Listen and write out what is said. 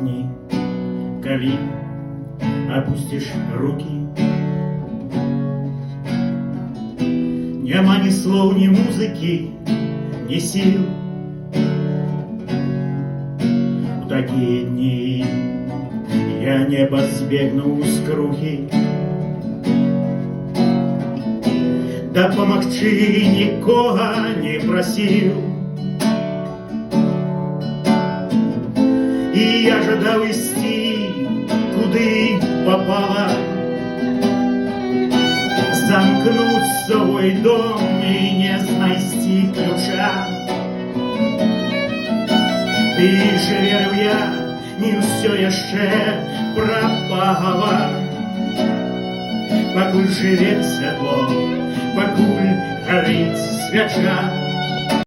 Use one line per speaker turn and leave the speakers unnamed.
дні, калі опусціш рукі. Няма ні слоў, ні музыкі, ні сіл. У такія дні я не пазбегну скрухі. Дапамагчы нікога не прасіў. І я жадаў ісці, куды попала, замкнуць свой дом і не знайсці ключа. Ды ж верыў я, не ўсё яшчэ прапагала. Пакуль жыве святло, пакуль гарыць свяча,